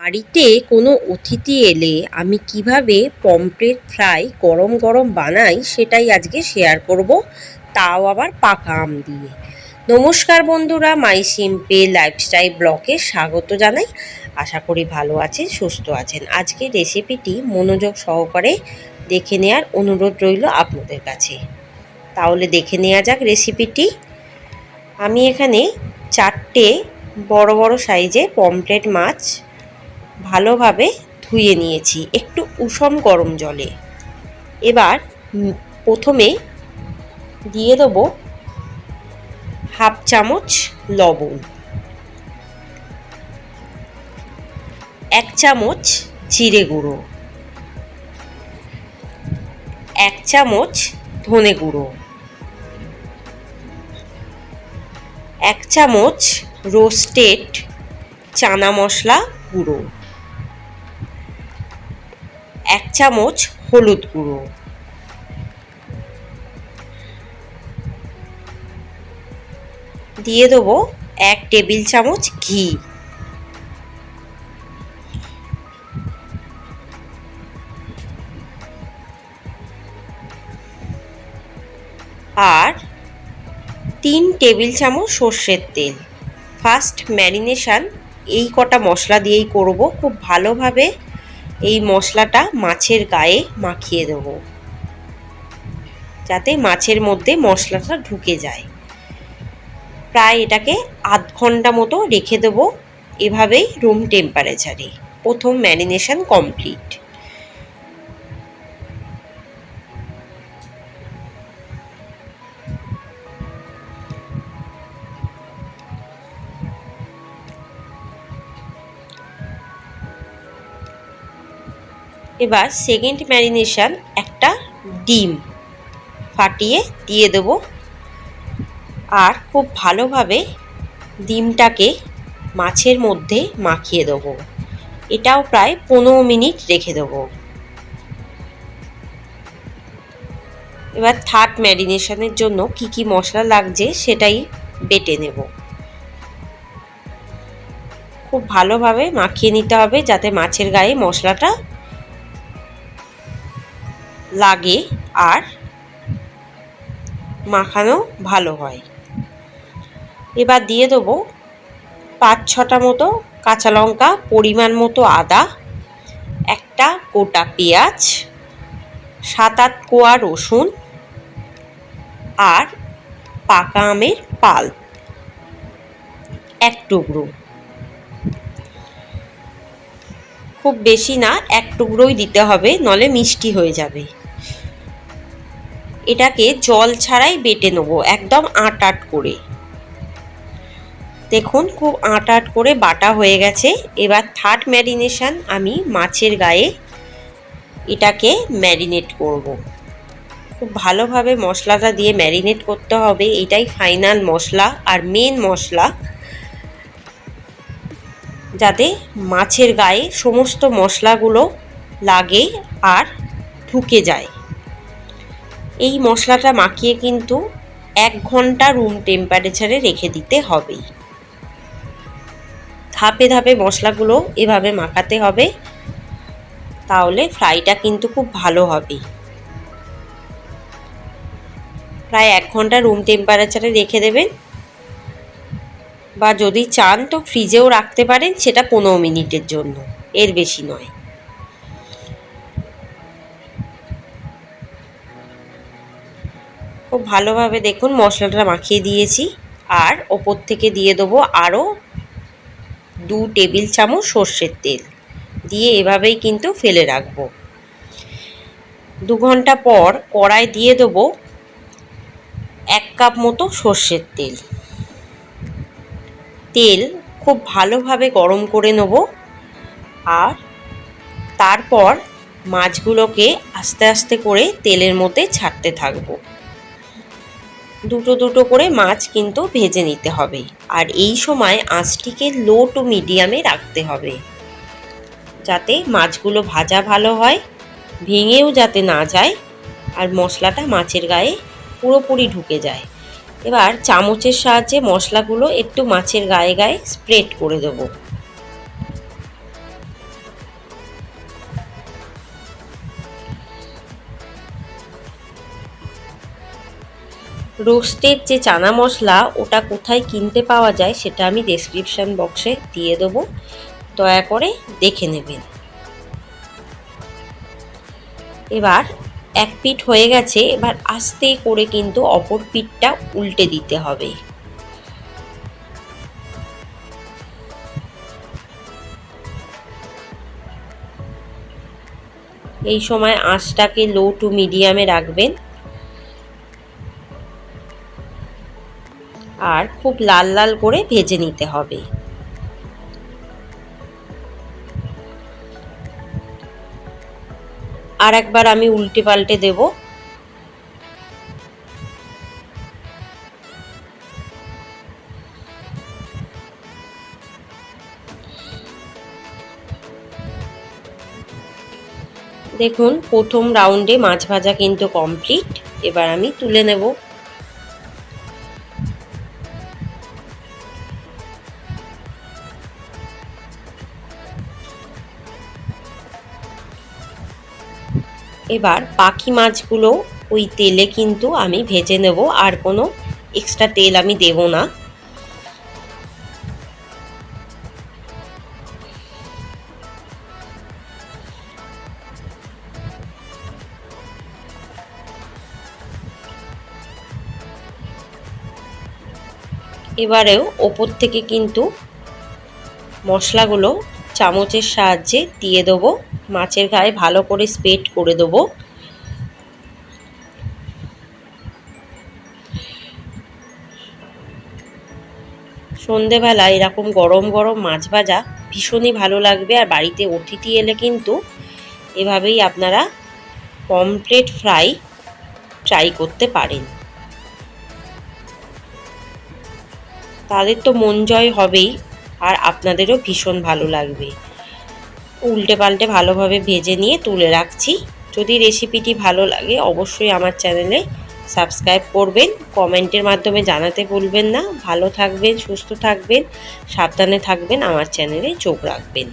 বাড়িতে কোনো অতিথি এলে আমি কিভাবে পমফ্রেট ফ্রাই গরম গরম বানাই সেটাই আজকে শেয়ার করব, তাও আবার পাকা আম দিয়ে। নমস্কার বন্ধুরা, মাই সিম্পল লাইফস্টাইল ব্লগে স্বাগত জানাই। আশা করি ভালো আছেন, সুস্থ আছেন। আজকের রেসিপিটি মনোযোগ সহকারে দেখে নেওয়ার অনুরোধ রইল আপনাদের কাছে। তাহলে দেখে নেওয়া যাক রেসিপিটি। আমি এখানে 4টে বড় বড় সাইজে পমফ্রেট মাছ ভালোভাবে ধুয়ে নিয়েছি একটু উষম গরম জলে। এবার প্রথমে দিয়ে দেবো হাফ চামচ লবণ, 1 চামচ জিরে গুঁড়ো, 1 চামচ ধনে গুঁড়ো, 1 চামচ রোস্টেড চানা মশলা গুঁড়ো, 1 চামচ হলুদ গুঁড়ো, দিয়ে দেবো 1 টেবিল চামচ ঘি, আর 3 টেবিল চামচ সর্ষের তেল। ফার্স্ট ম্যারিনেশন এই কটা মশলা দিয়েই করব। খুব ভালোভাবে এই মশলাটা মাছের গায়ে মাখিয়ে দেবো যাতে মাছের মধ্যে মশলাটা ঢুকে যায়। প্রায় এটাকে আধ ঘন্টা মতো রেখে দেবো এভাবেই রুম টেম্পারেচারে। প্রথম ম্যারিনেশন কমপ্লিট। এবার সেকেন্ড ম্যারিনেশন, একটা ডিম ফাটিয়ে দিয়ে দেবো আর খুব ভালোভাবে ডিমটাকে মাছের মধ্যে মাখিয়ে দেবো। এটাও প্রায় 15 মিনিট রেখে দেবো। এবার থার্ড ম্যারিনেশনের জন্য কি কি মশলা লাগছে সেটাই বেটে নেব। খুব ভালোভাবে মাখিয়ে নিতে হবে যাতে মাছের গায়ে মশলাটা লাগে আর মাখানো ভালো হয়। এবার দিয়ে দেবো 5-6টা মতো কাঁচা লঙ্কা, পরিমাণ মতো আদা, একটা গোটা পেঁয়াজ, 7-8 কোয়া রসুন আর পাকা আমের পাল্প 1 টুকরো। খুব বেশি না, 1 টুকরোই দিতে হবে, নলে মিষ্টি হয়ে যাবে। এটাকে জল ছাড়াই বেটে নেব, একদম আট করে। দেখুন খুব আট করে বাটা হয়ে গেছে। এবার থার্ড ম্যারিনেশন আমি মাছের গায়ে এটাকে ম্যারিনেট করব। খুব ভালোভাবে মশলাটা দিয়ে ম্যারিনেট করতে হবে, এটাই ফাইনাল মশলা আর মেন মশলা, যাতে মাছের গায়ে সমস্ত মশলাগুলো লাগে আর ঢুকে যায়। এই মশলাটা মাখিয়ে কিন্তু 1 ঘন্টা রুম টেম্পারেচারে রেখে দিতে হবে। ধাপে ধাপে মশলাগুলো এভাবে মাখাতে হবে, তাহলে ফ্রাইটা কিন্তু খুব ভালো হবে। প্রায় 1 ঘন্টা রুম টেম্পারেচারে রেখে দেবেন, বা যদি চান তো ফ্রিজেও রাখতে পারেন, সেটা 15 মিনিটের জন্য, এর বেশি নয়। খুব ভালোভাবে দেখুন মশলাটা মাখিয়ে দিয়েছি, আর ওপর থেকে দিয়ে দেবো আরও 2 টেবিল চামচ সর্ষের তেল দিয়ে এভাবেই কিন্তু ফেলে রাখবো। 2 ঘন্টা পর কড়াই দিয়ে দেবো 1 কাপ মতো সর্ষের তেল। তেল খুব ভালোভাবে গরম করে নেব আর তারপর মাছগুলোকে আস্তে আস্তে করে তেলের মধ্যে ছাড়তে থাকবো। দুটো দুটো করে মাছ কিন্তু ভেজে নিতে হবে, আর এই সময় আঁচটিকে লো টু মিডিয়ামে রাখতে হবে যাতে মাছগুলো ভাজা ভালো হয়, ভেঙেও যাতে না যায় আর মশলাটা মাছের গায়ে পুরোপুরি ঢুকে যায়। এবার চামচের সাহায্যে মশলাগুলো একটু মাছের গায়ে গায়ে স্প্রেড করে দেবো। রোস্টের যে চানা মশলা ওটা কোথায় কিনতে পাওয়া যায় সেটা আমি ডেসক্রিপশন বক্সে দিয়ে দেবো, দয়া করে দেখে নেবেন। এবার এক পিঠ হয়ে গেছে, এবার আস্তে করে কিন্তু অপর পিঠটা উল্টে দিতে হবে। এই সময় আঁচটাকে লো টু মিডিয়ামে রাখবেন আর খুব লাল লাল করে ভেজে নিতে হবে। আর একবার আমি উল্টে পাল্টে দেব। দেখুন প্রথম রাউন্ডে মাছ ভাজা কিন্তু কমপ্লিট। এবার আমি তুলে নেব। এবার বাকি মাছগুলো ওই তেলে কিন্তু আমি ভেজে নেব, আর কোনো এক্সট্রা তেল আমি দেব না। এবারেও ওপর থেকে কিন্তু মশলাগুলো চামচের সাহায্যে দিয়ে দেবো, মাছের গায়ে ভালো করে স্প্রেড করে দেবো। সন্ধেবেলা এরকম গরম গরম মাছ ভাজা ভীষণই ভালো লাগবে। আর বাড়িতে অতিথি এলে কিন্তু এভাবেই আপনারা পমফ্রেট ফ্রাই ট্রাই করতে পারেন। তাদের তো মন জয় হবেই, আর আপনাদেরও ভীষণ ভালো লাগবে। উল্টে পাল্টে ভালোভাবে ভেজে নিয়ে তুলে রাখছি। যদি রেসিপিটি ভালো লাগে অবশ্যই আমার চ্যানেলে সাবস্ক্রাইব করবেন, কমেন্টের মাধ্যমে জানাতে ভুলবেন না। ভালো থাকবেন, সুস্থ থাকবেন, সাবধানে থাকবেন, আমার চ্যানেলে চোখ রাখবেন।